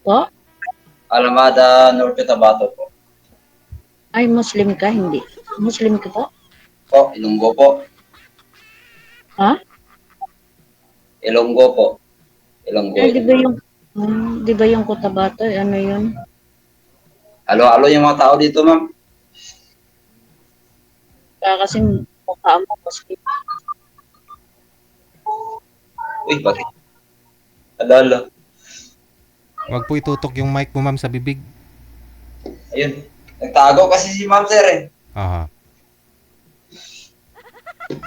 Po? Alamada Norte Tabato po. Ay, Muslim ka? Hindi. Muslim ka po? Po, Ilonggo po. Ha? Ilonggo po. Ilonggo, Ay, Ilonggo. di ba yung Cotabato? Ano yun? Halo-halo yung mga tao dito, ma'am. Kaya kasi mukha mo Muslim. Uy, bakit? Halo-halo. Wag po itutok yung mic mo, ma'am, sa bibig. Ayun. Nagtago kasi si ma'am, sir, eh. Aha.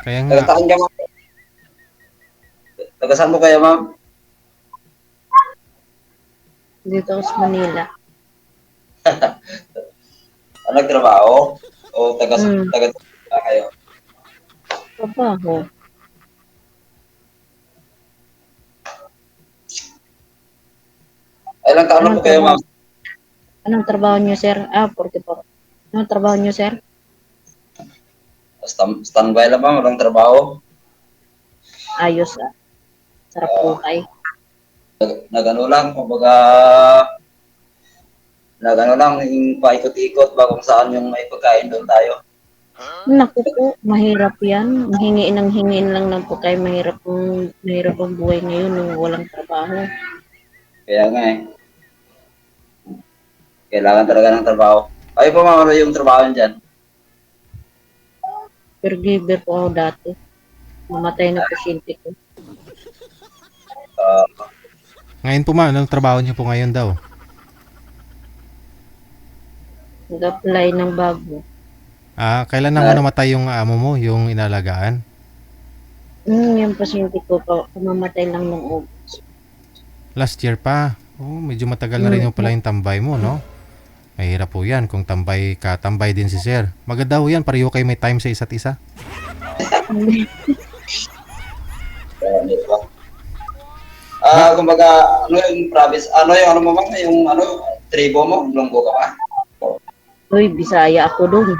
Kaya nga, Taga-saan ka, ma'am? Taga-saan mo kaya, ma'am? Dito sa Manila. Nagtrabaho? O taga Hmm, taga kayo? trabaho. Ilang taon na Anong po kayo, trabaho? ma'am? Anong trabaho niyo, sir? 44. Anong trabaho niyo, sir? Standby lang, ma'am. Walang trabaho. Ayos, ah. Sarap buhay. Nag-ano lang, kumbaga, nag-ano lang, yung paikot-ikot ba kung saan yung may pagkain doon tayo. Naku po, mahirap yan. Hingiin ng hingiin lang ng pagkain. Mahirap ang buhay ngayon nung walang trabaho. Kaya nga eh, kailangan talaga ng trabaho. Ay po, ma'am, ano yung trabaho niyo dyan? Caregiver po ako dati. Mamatay na pasyente ko. Uh, ngayon po, ma'am, anong trabaho niyo po ngayon daw? Nag-apply ng bago. Kailan na ho namatay yung amo mo, yung inalagaan? Yung pasyente ko pa, mamatay lang ng Last year pa. Oh, medyo matagal na rin Hmm, yung pala yung tambay mo, no? Mahirap po yan kung tambay ka, tambay din si sir. Maganda ho yan, pareho kayo may time sa isa't isa. di ba? Kumbaga, ano yung province, ano yung ano mo, ma'am, yung ano, tribo mo, Lunggo ka ba? Uy, Bisaya ako dun.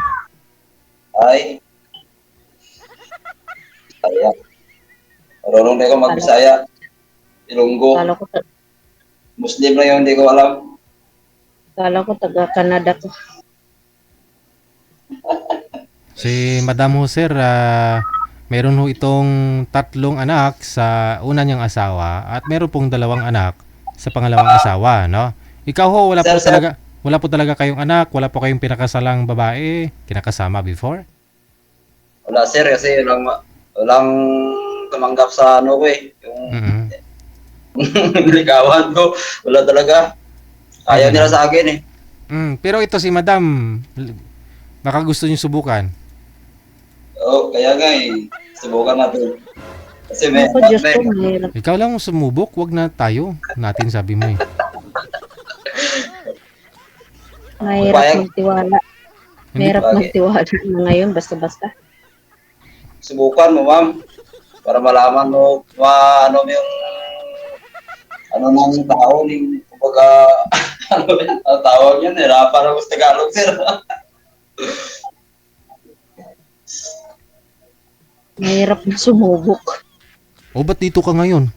Ay, kaya. Marunong na ako Kala, mag-Bisaya. Ilonggo. kala ko, Muslim na yung hindi ko alam. kala ko taga-Canada ko. Si Madam ho, sir, meron ho itong 3 anak sa una niyang asawa at meron pong 2 anak sa pangalawang asawa, no? Ikaw ho, Sir, wala po talaga kayong anak, wala po kayong pinakasalang babae, kinakasama before? wala sir, kasi walang tumanggap sa ano ko eh. Yung Mm. niligawan ko. Wala talaga. Ayaw nila Ganun. sa akin eh. Pero ito si Madam, baka gusto niyo subukan. Oo, kaya nga eh. Subukan natin. Kasi Ako, Diyos ko, mahirap. Ikaw lang ang sumubok, wag na tayo. Natin sabi mo eh. Mahirap payag, magtiwala. Hindi Mahirap bagay. magtiwala na ngayon, basta-basta. Subukan mo, ma'am. Para malaman mo, ano mo yung ano ng tao, yung kumbaga, ano yan, ang tawag yan, hirapan ako sa Tagalog, sir. Mahirap na sumubok. O ba't dito ka ngayon?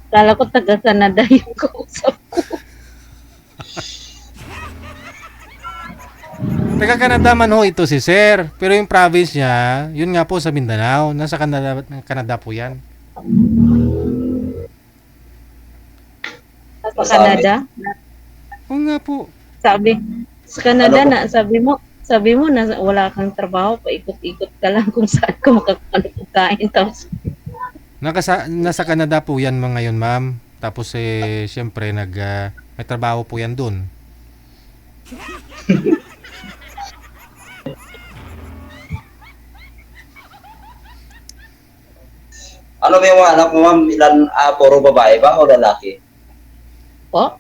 Kala ko taga-Canada yung kausap. Taga Canada man ho ito si Sir. Pero yung province niya, yun nga po sa Mindanao. Nasa Canada, Canada po yan. Sa Canada? Oo nga po. Sabi, sa Canada Ano po? na, sabi mo na wala kang trabaho, paikot-ikot ka lang kung saan ka makakakain. Tapos, Nasa Canada po yan mga ngayon, ma'am. Tapos syempre may trabaho po yan dun. Ano ba yung mga anak mo, ma'am? Ilan, puro babae ba o lalaki? po,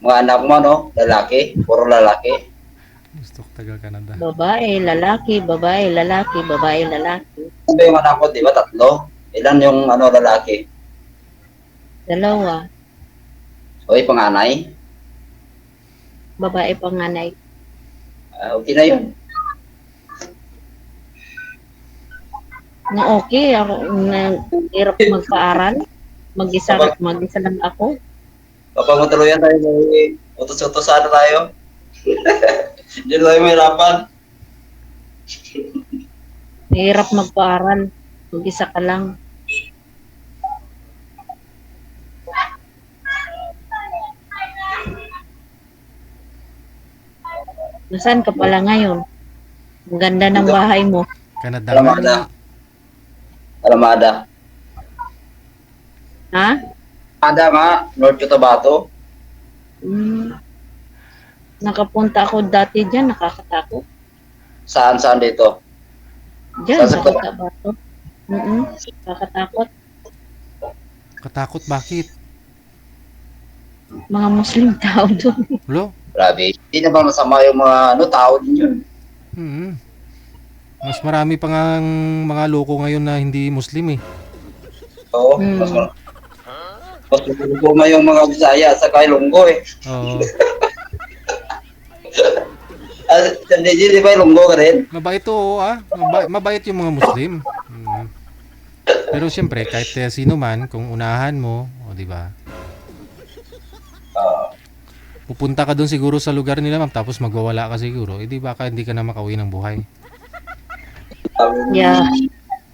Mga anak mo, no? Lalaki? Puro lalaki? Gusto ko taga Canada. babae, lalaki, babae, lalaki, babae, lalaki. Ano ba yung anak ko, di ba? 3? Ilan yung ano lalaki? Dalawa, Oy, panganay? babae panganay. Okay na yun. Na okay, ako na hirap magpaaral. Mag-isa lang ako. Kapag matuluyan tayo, may utos-utosan na tayo. Hindi na tayo mahirapan. Hirap magpaaral. Mag-isa ka lang. Nasaan ka pala ngayon? Ang ganda ng bahay mo. Canada Alamada. nga. Alamada. Ha? Alamada nga, North Cotabato. Hmm. Nakapunta ako dati dyan, nakakatakot. Saan dito? Dyan, Sa sa Cotabato. Nakakatakot. Katakot bakit? Mga Muslim tao doon. Lo? Grabe. Hindi naman masama yung mga tao din yun. Mm. Mas marami pa nga mga loko ngayon na hindi Muslim eh. Oo. Mas guma yung mga Bisaya sa Ilonggo eh. Oo. Hindi ba Ilonggo ka rin? Mabait to, mabait yung mga Muslim. Mm. Pero siyempre, kahit sino man, kung unahan mo, o di ba? Pupunta ka doon siguro sa lugar nila, ma'am, tapos magwawala ka siguro. Eh, di ba hindi ka na makauwi ng buhay? Yeah.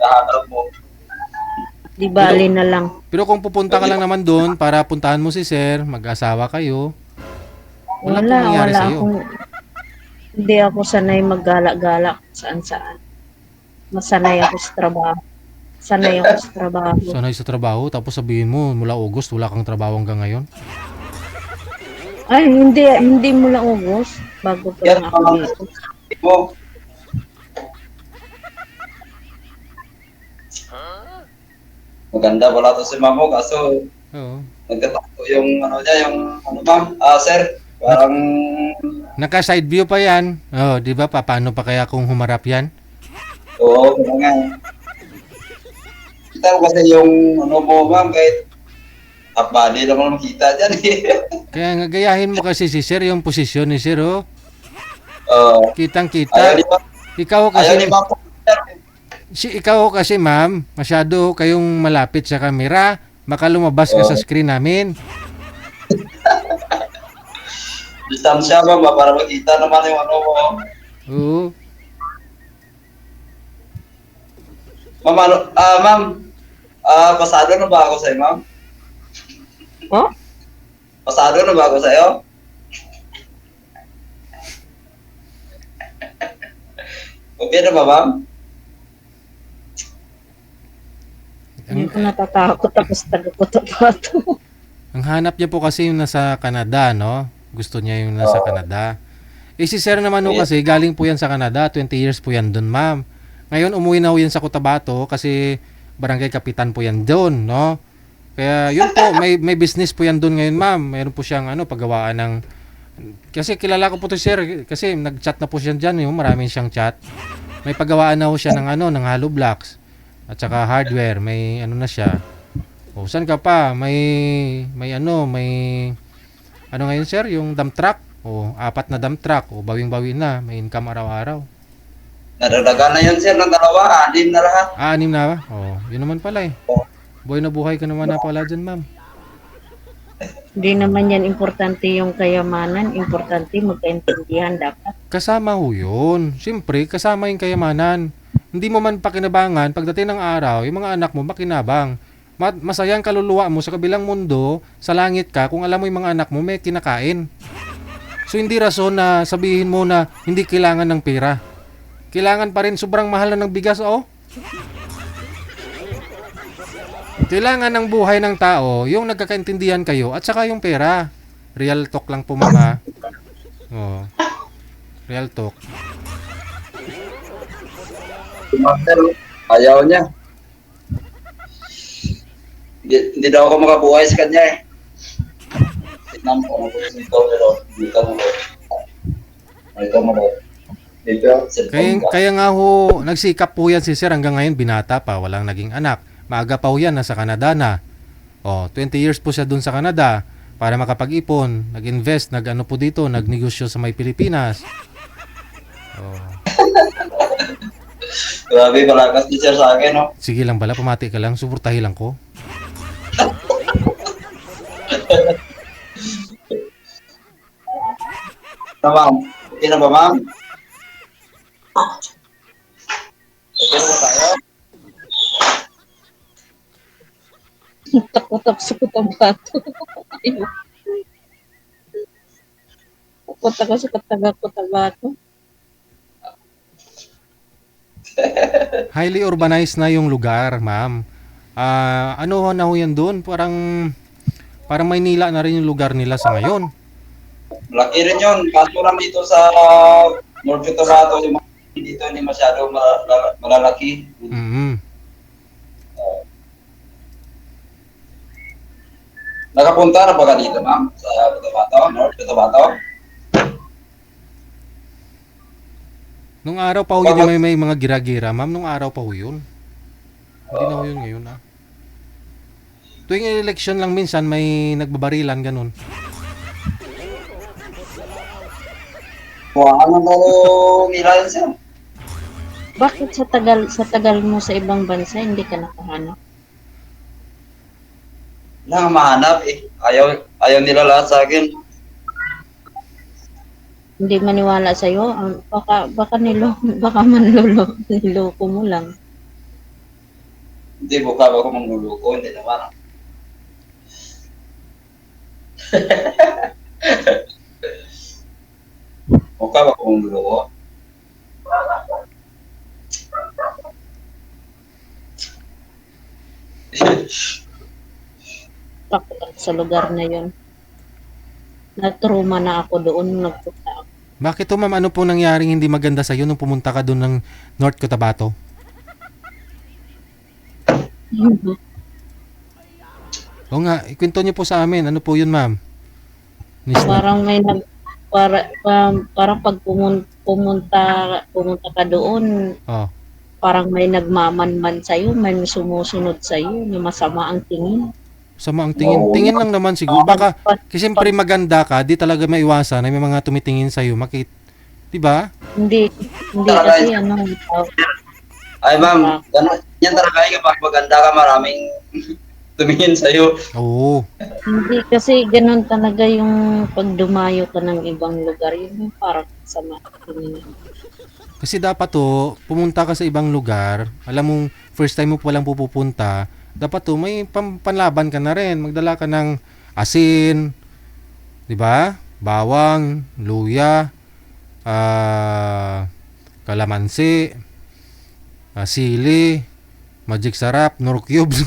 Nahanap mo. Di bali na lang. Pero kung pupunta ka lang naman doon para puntahan mo si sir, mag-asawa kayo, wala pong nangyari sa'yo. Hindi ako sanay maggala-gala saan-saan. Masanay ako sa trabaho. Sanay ako sa trabaho. Sanay sa trabaho, tapos sabihin mo, mula August, wala kang trabaho hanggang ngayon. Ay, hindi mula August. Bago pa lang ako dito. Mo. Maganda pala to si Mamo kaso Oo. nagkatato yung ma'am, sir, parang Naka-side view pa yan. Oh, di ba? Paano pa kaya kung humarap yan? oo, nga. Kita ko kasi yung mo ma'am, kahit half body lang mo makita dyan eh. Kaya nga gayahin mo kasi si sir, yung posisyon ni sir, oh. Ayaw Kitang-kita. ni ma'am, Ikaw ayaw ni kasi, ma'am po, sir. ikaw kasi ma'am, masyado kayong malapit sa kamera. Baka lumabas ka sa screen namin. Distansya ba para makita naman yung mo. Oo. Ma'am, ma'am, pasado na ba ako sa'yo, ma'am? Oh? Pasado na ba ako sa'yo? Okay na ba, ma'am? Hindi ko natatakot ako sa taga-Cotabato. Ang hanap niya po kasi yung nasa Canada, no? Gusto niya yung nasa Canada. Eh si sir naman ho kasi, galing po yan sa Canada. 20 years po yan doon, ma'am. Ngayon, umuwi na ho yan sa Cotabato kasi barangay kapitan po yan doon, no? Kaya yun po, may business po yan doon ngayon, ma'am. Mayroon po siyang paggawaan ng... Kasi kilala ko po to sir, kasi nag-chat na po siya dyan, yung maraming siyang chat. May paggawaan na ho siya ng ng hollow blocks at saka hardware, may na siya. O saan ka pa? May ngayon sir, yung dump truck. O 4 na dump truck, o bawing-bawi na, may income araw-araw. Nadadagan na yun, sir, ng dalawa. 6 na lahat. 6 na ba? O, yun naman pala eh. Buhay na buhay ka naman na pala dyan, ma'am. Hindi naman yan importante yung kayamanan. Importante magkaintindihan dapat. Kasama ho yun. Siyempre, kasama yung kayamanan. Hindi mo man pakinabangan, pagdating ng araw, yung mga anak mo makinabang. Masaya ang kaluluwa mo sa kabilang mundo, sa langit ka, kung alam mo yung mga anak mo may kinakain. So, hindi rason na sabihin mo na hindi kailangan ng pera. Kailangan pa rin, sobrang mahal na ng bigas, oh. Kailangan ng buhay ng tao, yung nagkakaintindihan kayo, at saka yung pera. Real talk lang po, mama. Oh. Real talk. Sir, ayaw niya. Hindi daw ako makabuhay sa kanya eh. Tignan mo kung ano po dito mo. Kaya nga ho, nagsikap po yan si sir hanggang ngayon, binata pa, walang naging anak. Maaga pa ho yan, nasa Canada na. 20 years po siya dun sa Canada para makapag-ipon, nag-invest, nag-ano po dito, nagnegosyo sa may Pilipinas. Grabe, malakas ni sir sa akin, no? Sige lang bala, pamati ka lang, suportahin lang ko. Ano, ma'am? Okay na ba, ma'am? Okay na ba tayo? Takot sa kutabato. Takot ako sa kutabato. Highly urbanized na yung lugar, ma'am. Ano na ho yan doon? Parang Maynila na rin yung lugar nila sa ngayon. Laki rin yun. Kaso lang dito sa North Cotabato, yung mga dito hindi masyado malalaki. Mm. Nakapunta na ba ka dito, ma'am? Sa Cotabato, North Cotabato? Nung araw pa ho yun yung may mga gira-gira, ma'am. Nung araw pa ho yun. Hindi na ho yun ngayon, ah. Tuwing election lang minsan may nagbabarilan, ganun. Ano mo nila yun siya? Bakit sa tagal mo sa ibang bansa hindi ka nakahanap? Wala nga mahanap eh. Ayaw nila lahat sa akin. Hindi maniwala sa iyo, baka niloko mo lang. Hindi, buka ba ako mangluluko? Hindi naman. Buka ba ako mangluluko? Takot ako sa lugar na yon. Natruma na ako doon nung nagpunta ako. Bakit to, ma'am? Ano po nangyaring hindi maganda sa'yo nung pumunta ka doon ng North Cotabato? O nga, ikwento niyo po sa amin. Ano po yun, ma'am? Parang may parang pag pumunta ka doon, Oh. parang may nagmamanman sa iyo, may sumusunod sa iyo, na masama ang tingin. Sama ang tingin. Tingin lang naman siguro. Baka, kasi siyempre maganda ka, di talaga maiwasan na may mga tumitingin sa'yo. Di ba? Hindi kasi ano, Ay ma'am, ganun yan talaga kapag maganda ka, maraming tumingin sa'yo. Oo. hindi kasi ganun talaga yung pag dumayo ka ng ibang lugar, yun yung parang sama ang tingin. Kasi dapat to, pumunta ka sa ibang lugar, alam mong first time mo palang pupunta, dapat to may panlaban ka na rin. Magdala ka ng asin, 'di ba? Bawang, luya, kalamansi, sili, magic sarap, nor cubes.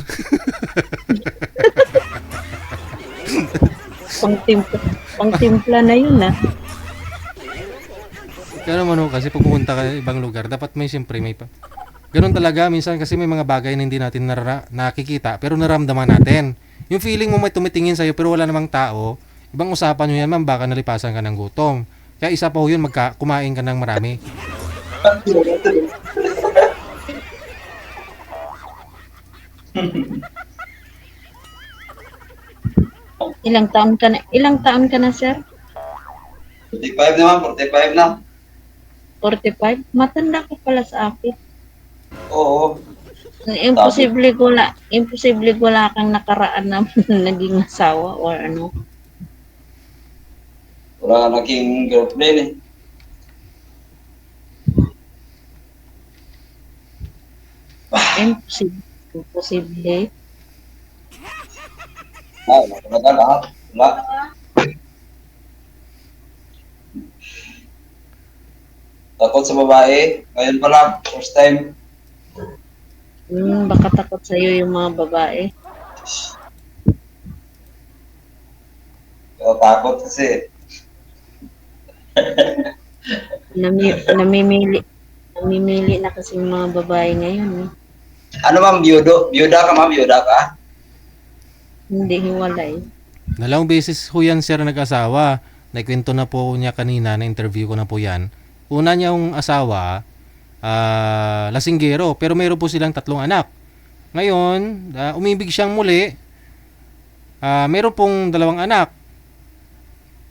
Pangtimpla na yun ah. Kaya naman kasi pag pumunta ka sa ibang lugar, dapat may siyempre may pa. Ganun talaga, minsan kasi may mga bagay na hindi natin nakikita pero naramdaman natin. Yung feeling mo may tumitingin sa'yo pero wala namang tao, ibang usapan nyo yan, ma'am, baka nalipasan ka ng gutom. Kaya isa pa ho yun, kumain ka ng marami. Ilang taon ka na, sir? 45 naman, 45 na. 45? Matanda ka pala sa akin. Oo. Imposible wala kang nakaraan na naging asawa or ano. Wala ka naging girlfriend eh. Imposible. Wala talaga lahat. Wala. Takot sa babae. Ngayon pa lang, first time. Baka takot sa'yo yung mga babae. Takot kasi. Namimili na kasi yung mga babae ngayon. Eh. Ano ma'am, byuda ka ma'am, byuda ka? Hindi hiwalay. Dalawang beses ho yan, sir, nag-asawa. Naikwento na po niya kanina, na-interview ko na po yan. Una niyang asawa, lasinggero, pero mayroon po silang 3 anak. Ngayon, umibig siyang muli, mayroon pong 2 anak.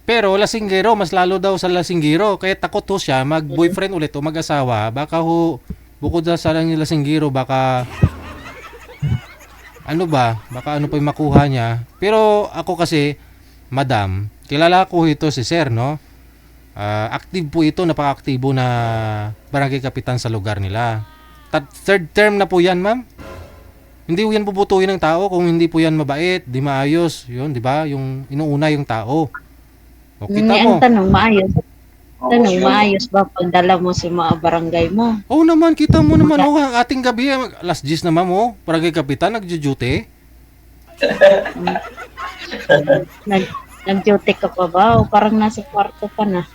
Pero lasinggero, mas lalo daw sa lasinggero, kaya takot ho siya mag-boyfriend ulit o mag-asawa, baka ho Bukod sa lasinggiro, baka baka ano pa yung makuha niya. Pero ako kasi, madam, kilala ko ito si sir, no? Active po ito, napaka-aktibo na barangay kapitan sa lugar nila. Third term na po yan, ma'am. Hindi po yan puputuin ng tao kung hindi po yan mabait, di maayos. Yun, di ba? Yung inuuna yung tao. O, kita mo. Ang tanong, maayos. Oo, Tanong, yun. maayos ba pagdala mo sa mga barangay mo? Oo naman, kita mo naman. Oh, ating gabi, last G's na, ma'am, oh. Barangay kapitan, nagjo-duty. Nag-duty ka pa ba? O parang nasa kwarto ka na?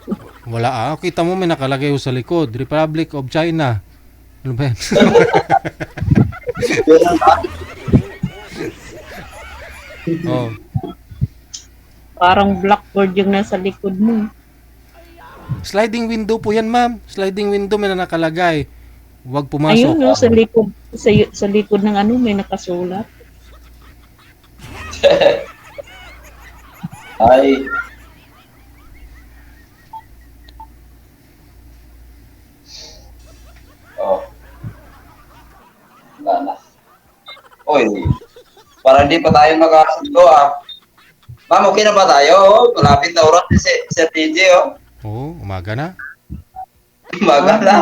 Wala kita mo may nakalagay sa likod, Republic of China. Ano ba yan? Yun ang Oh. Parang blackboard yung nasa likod mo. Sliding window po yan, ma'am. Sliding window may na nakalagay. Huwag pumasok. Ayun, no, sa likod ng ano, may nakasulat. Ay. Oh. Wala na. Oy. Para hindi pa tayo makasundo Ma'am, okay na ba tayo? Malapit na oras si Sir DJ Oo, umaga na. Umaga na.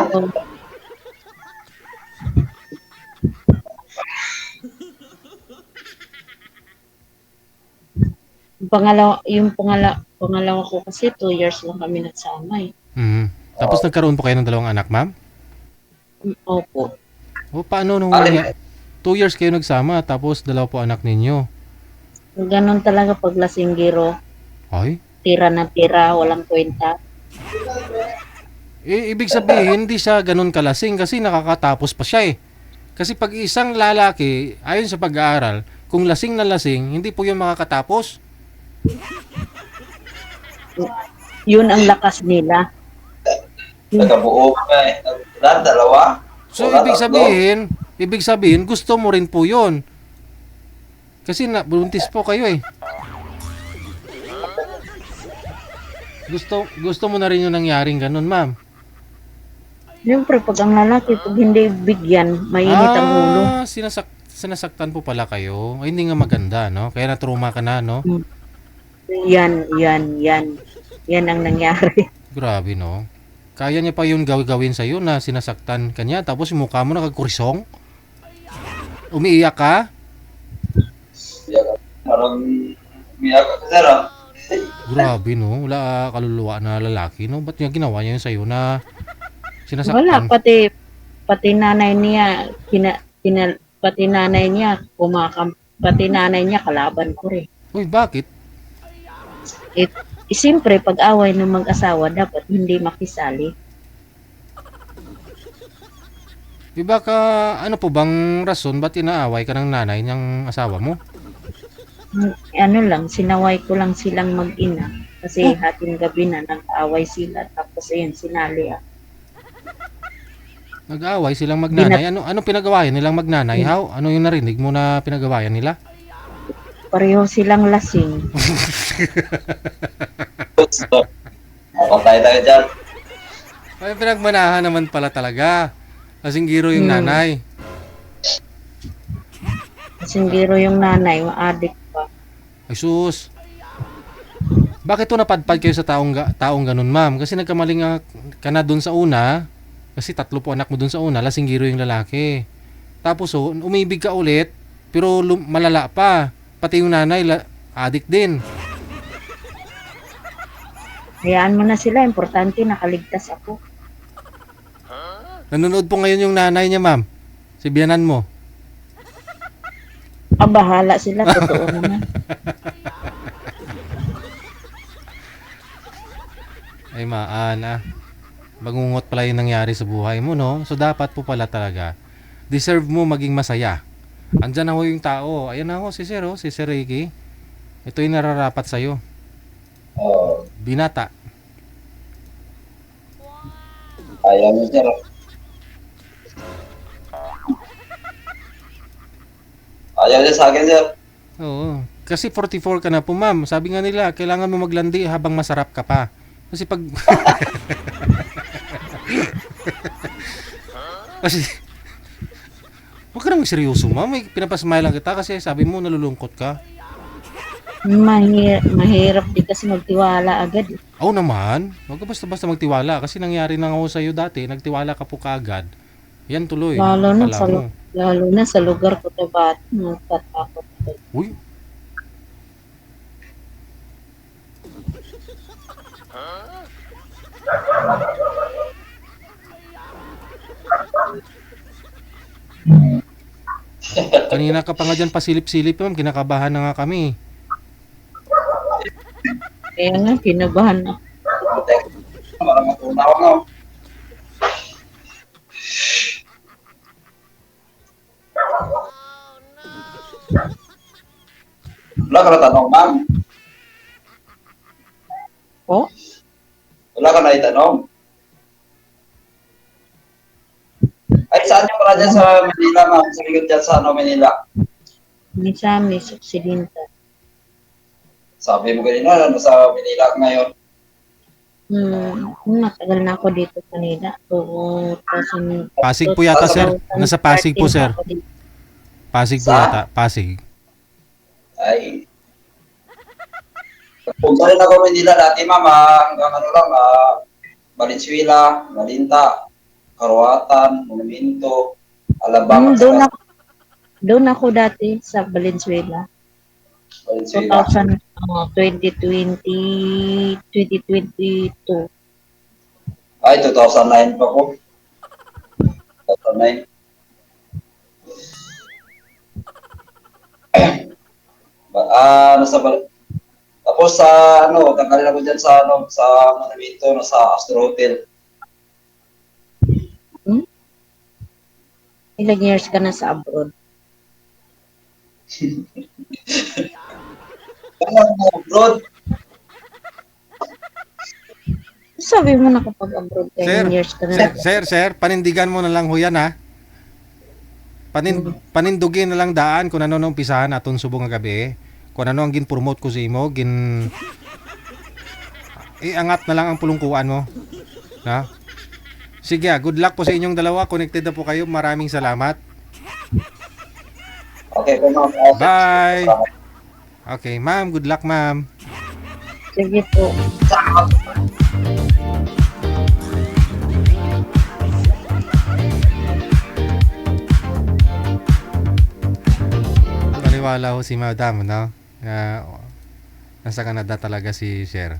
Pangalawa ko kasi 2 years lang kami nagsama eh. Mhm. Tapos nagkaroon po kayo ng dalawang anak, ma'am? Opo. O paano nung Alin? 2 years kayo nagsama tapos dalawa po anak ninyo? Ganon talaga pag lasinggiro. Ay, Tira na tira, walang kwenta. ibig sabihin hindi siya ganun kalasing kasi nakakatapos pa siya eh. Kasi pag isang lalaki, ayon sa pag-aaral, kung lasing na lasing, hindi po yun makakatapos. Yun ang lakas nila. Nagkabuo ka eh. Dalawa. So Wala, tatlo. ibig sabihin gusto mo rin po yun. Kasi buntis po kayo eh. Gusto mo na rin yung nangyaring ganun, ma'am. Siyempre, pag ang lalaki, pag hindi bigyan, mainit ang ulo. Sinasaktan po pala kayo. Ay, hindi nga maganda, no? Kaya natruma ka na, no? Yan. Yan ang nangyari. Grabe, no? Kaya niya pa yun gawin sa'yo na sinasaktan ka niya, tapos yung mukha mo nakagkurisong? Umiiyak ka? Parang umiyak ka, sir Grabe, no? Wala kaluluwa na lalaki, no? Ba't niya ginawa niya yun sa'yo na Wala, sinasaktan? pati nanay niya, pati nanay niya, pati nanay niya, kalaban ko rin. Uy, bakit? Siyempre, pag-away ng mag-asawa, dapat hindi makisali. Iba ka, ano po bang rason ba't inaaway ka ng nanay ng asawa mo? Ano lang, sinaway ko lang silang mag-ina. Kasi hating gabi na, nag-away sila. Tapos ayun, sinali ako. Nag-aaway silang magnanay. Ano pinagawayan nilang magnanay? How? Ano yung narinig mo na pinagawayan nila? Pareho silang lasing. Patay tayo dyan. Ay, pinagmanahan naman pala talaga. Lasinggiro yung nanay. Lasinggiro yung nanay, ma-addict pa. Ay sus. Bakit to napadpad kayo sa taong ganun, ma'am? Kasi nagkamaling ka na dun sa una. Kasi 3 po anak mo dun sa una, lasinggiro yung lalaki. Tapos umibig ka ulit, pero malala pa. Pati yung nanay, addict din. Hayaan mo na sila, importante nakaligtas ako. Nanonood po ngayon yung nanay niya, ma'am. Si biyanan mo. Bahala sila, totoo naman. Ay Magungot pala yung nangyari sa buhay mo, no? So dapat po pala talaga, deserve mo maging masaya. Andyan na ho yung tao. Ayan na ho si Sir, si Sir Ricky. Ito yung nararapat sa'yo. Binata. Ayaw mo, sir. Ayaw niya sa akin, sir. Oo. Kasi 44 ka na po, ma'am. Sabi nga nila, kailangan mo maglandi habang masarap ka pa. Kasi pag Kasi, huwag ka namang seryoso, ma'am. May pinapasmile lang kita kasi sabi mo nalulungkot ka. Mahirap din kasi magtiwala agad. Oo naman. Huwag ka basta-basta magtiwala kasi nangyari na nga ako sa'yo dati. Nagtiwala ka po kaagad. Yan tuloy. Lalo na Akala sa mo. lalo na sa lugar ko tabat, natatakot ako. Uy, kanina ka pa nga dyan pasilip-silip, ma'am. Kinakabahan na nga kami. Kaya nga, kinabahan ako. Para matunaw, no? Wala ka na tanong, ma'am. Oh, Wala ka na itanong. Ay, saan yung pala dyan sa Manila, ma'am? Sa likod dyan sa Manila. Misamis, Occidental. Sabi mo kanina, nasa Manila ka ngayon. Matagal na ako dito sa Manila. Oo, Pasig po yata, sir. Nasa Pasig po, sir. Pasig po Sa? yata. Pasig. Ay. Punta rin ako Manila dati, ma'am. Hanggang ano lang, Valenzuela, Malinta, Karuatan, Monumento, Alabang. Doon ako dati sa Valenzuela. Valenzuela. 2022. Ay, 2009 pa ko. 2009. Tapos sa tanggalin ako dyan sa sa Monumento, sa Astro Hotel. Ilang years ka na sa abroad? Abroad. Sabi mo na kapag abroad ka, Sir, ilang years ka na. sir, panindigan mo na lang ho yan, ha? Panindugin na lang daan kung ano nung umpisahan atong subong nga gabi. Kung ano ang gin-promote ko sa imo, iangat na lang ang pulungkuan mo. Ha? Sige, good luck po sa inyong dalawa. Connected na po kayo. Maraming salamat. Okay, po, ma'am. Bye. Okay, ma'am. Good luck, ma'am. Sige po. Paniwala ho si Madam, no? Nasa Canada talaga si Sher.